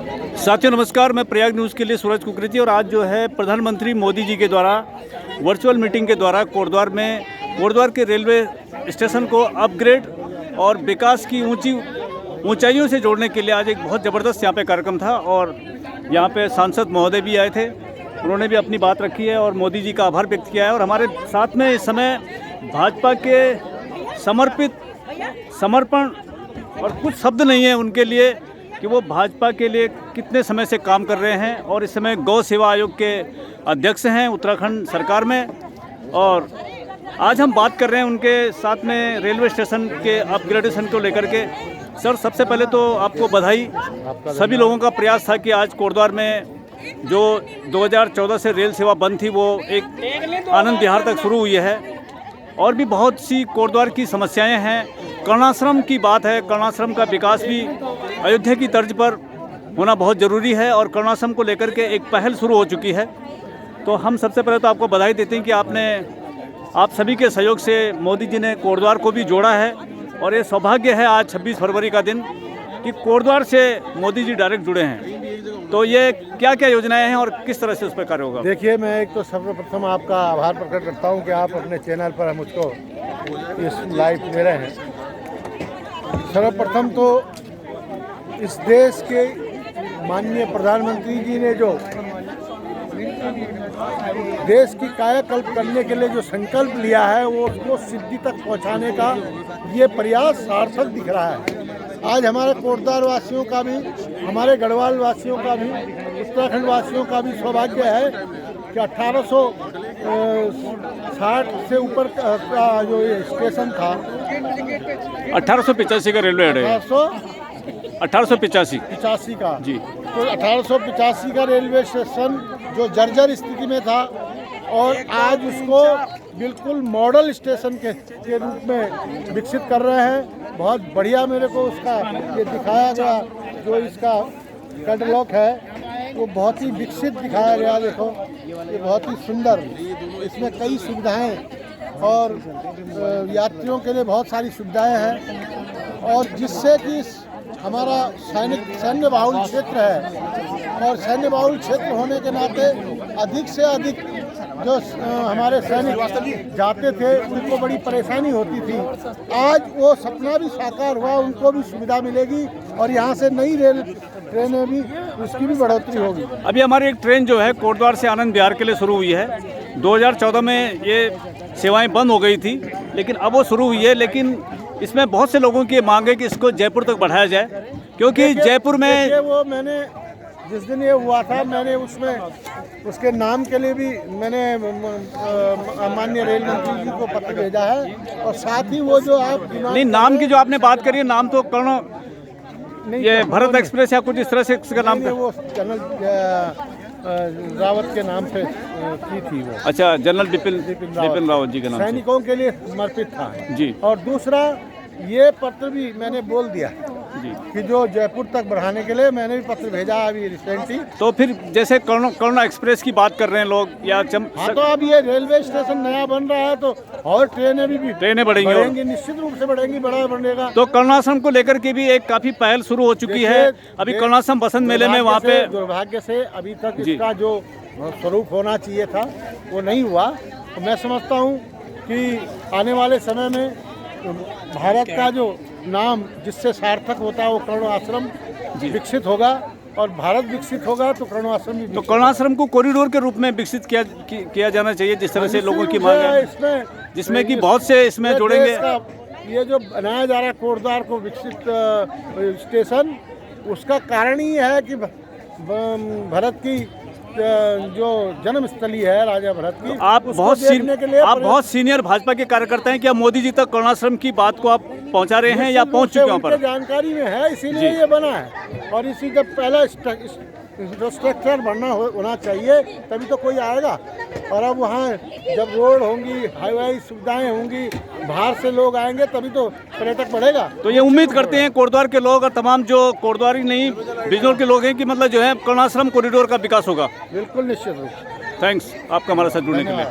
साथियों नमस्कार, मैं प्रयाग न्यूज़ के लिए सूरज कुकरेती और आज जो है प्रधानमंत्री मोदी जी के द्वारा वर्चुअल मीटिंग के द्वारा कोटद्वार के रेलवे स्टेशन को अपग्रेड और विकास की ऊंचाइयों से जोड़ने के लिए आज एक बहुत ज़बरदस्त यहाँ पे कार्यक्रम था और यहाँ पे सांसद महोदय भी आए थे। उन्होंने भी अपनी बात रखी है और मोदी जी का आभार व्यक्त किया है। और हमारे साथ में इस समय भाजपा के समर्पण और कुछ शब्द नहीं है उनके लिए कि वो भाजपा के लिए कितने समय से काम कर रहे हैं और इस समय गौ सेवा आयोग के अध्यक्ष हैं उत्तराखंड सरकार में। और आज हम बात कर रहे हैं उनके साथ में रेलवे स्टेशन के अपग्रेडेशन को लेकर के। सर, सबसे पहले तो आपको बधाई। सभी लोगों का प्रयास था कि आज कोटद्वार में जो 2014 से रेल सेवा बंद थी वो एक आनंद विहार तक शुरू हुई है और भी बहुत सी कोटद्वार की समस्याएं हैं। कर्णाश्रम की बात है, कर्णाश्रम का विकास भी अयोध्या की तर्ज पर होना बहुत ज़रूरी है और कर्णाश्रम को लेकर के एक पहल शुरू हो चुकी है। तो हम सबसे पहले तो आपको बधाई देते हैं कि आप सभी के सहयोग से मोदी जी ने कोटद्वार को भी जोड़ा है और ये सौभाग्य है आज 26 फरवरी का दिन कि कोटद्वार से मोदी जी डायरेक्ट जुड़े हैं। तो ये क्या क्या योजनाएं हैं और किस तरह से उस पर कार्य होगा? देखिए, मैं एक तो सर्वप्रथम आपका आभार प्रकट करता हूं कि आप अपने चैनल पर मुझको इस लाइव दे रहे हैं। सर्वप्रथम तो इस देश के माननीय प्रधानमंत्री जी ने जो देश की कायाकल्प करने के लिए जो संकल्प लिया है वो उसको सिद्धि तक पहुंचाने का ये प्रयास सार्थक दिख रहा है। आज हमारे कोटद्वार वासियों का भी, हमारे गढ़वाल वासियों का भी, उत्तराखंड वासियों का भी सौभाग्य है कि 1860 से ऊपर का जो स्टेशन था 1885 का रेलवे हेड है। 1885 का जी। तो 1885 का रेलवे स्टेशन जो जर्जर स्थिति में था और आज उसको बिल्कुल मॉडल स्टेशन के रूप में विकसित कर रहे हैं। बहुत बढ़िया मेरे को उसका ये दिखाया गया, जो इसका कैटलॉग है वो बहुत ही विकसित दिखाया गया। देखो, ये बहुत ही सुंदर, इसमें कई सुविधाएं और यात्रियों के लिए बहुत सारी सुविधाएं हैं और जिससे कि हमारा सैन्य बाहुल क्षेत्र है और सैन्य बाहुल क्षेत्र होने के नाते अधिक से अधिक जो हमारे सैनिक जाते थे उनको बड़ी परेशानी होती थी। आज वो सपना भी साकार हुआ, उनको भी सुविधा मिलेगी और यहाँ से नई रेल ट्रेनें भी, उसकी भी बढ़ोतरी होगी। अभी हमारी एक ट्रेन जो है कोटद्वार से आनंद विहार के लिए शुरू हुई है। 2014 में ये सेवाएं बंद हो गई थी लेकिन अब वो शुरू हुई है। लेकिन इसमें बहुत से लोगों की मांग है कि इसको जयपुर तक बढ़ाया जाए, क्योंकि जयपुर में वो मैंने जिस दिन ये हुआ था मैंने उसमें उसके नाम के लिए भी मैंने माननीय रेल मंत्री जी को पत्र भेजा है और साथ ही वो जो आप नहीं, नाम की जो आपने बात करी है, नाम तो कर्ण ये भारत एक्सप्रेस या कुछ इस तरह से इसका नाम था। वो जनरल रावत के नाम पे की थी वो। अच्छा, जनरल बिपिन रावत जी के नाम, सैनिकों के लिए समर्पित था जी। और दूसरा ये पत्र भी मैंने बोल दिया जी कि जो जयपुर तक बढ़ाने के लिए मैंने भी पत्र भेजा अभी रिसेंटली। तो फिर जैसे कर्ण एक्सप्रेस की बात कर रहे हैं लोग या हाँ, तो अब ये रेलवे स्टेशन नया बन रहा है तो और ट्रेनें बढ़ेंगी, निश्चित रूप से बढ़ेंगी, बढ़ेगा। तो कर्णाश्रम को लेकर के भी एक काफी पहल शुरू हो चुकी है। अभी कर्णाश्रम बसंत मेले में वहाँ पे दुर्भाग्य से अभी तक इसका जो स्वरूप होना चाहिए था वो नहीं हुआ। तो मैं समझता हूँ कि आने वाले समय में भारत का जो नाम जिससे सार्थक होता है वो कर्ण आश्रम विकसित होगा और भारत विकसित होगा तो कर्ण आश्रम भी। तो कर्ण आश्रम को कॉरिडोर के रूप में विकसित किया जाना चाहिए जिस तरह से लोगों की मांग है, जिसमें कि बहुत से इसमें जोड़ेंगे। ये जो बनाया जा रहा है कोटद्वार को विकसित स्टेशन, उसका कारण ही है कि भारत की जो जन्मस्थली है राजा भरत की। आप बहुत सीनियर भाजपा के कार्यकर्ता हैं, क्या मोदी जी तक कर्णाश्रम की बात को आप पहुंचा रहे हैं या पहुंच चुके हैं? पर जानकारी में है, इसीलिए ये बना है और इसी जब पहला इंफ्रास्ट्रक्चर बनना होना चाहिए तभी तो कोई आएगा। और अब वहाँ जब रोड होंगी, हाईवे सुविधाएं होंगी, बाहर से लोग आएंगे तभी तो पर्यटक बढ़ेगा। तो ये उम्मीद करते हैं कोटद्वार के लोग और तमाम जो कोटद्वार ही नहीं बिजनौर के लोग हैं कि मतलब जो है कर्णाश्रम कॉरिडोर का विकास होगा। बिल्कुल निश्चित रूप से। थैंक्स आपका हमारे साथ जुड़ने के लिए।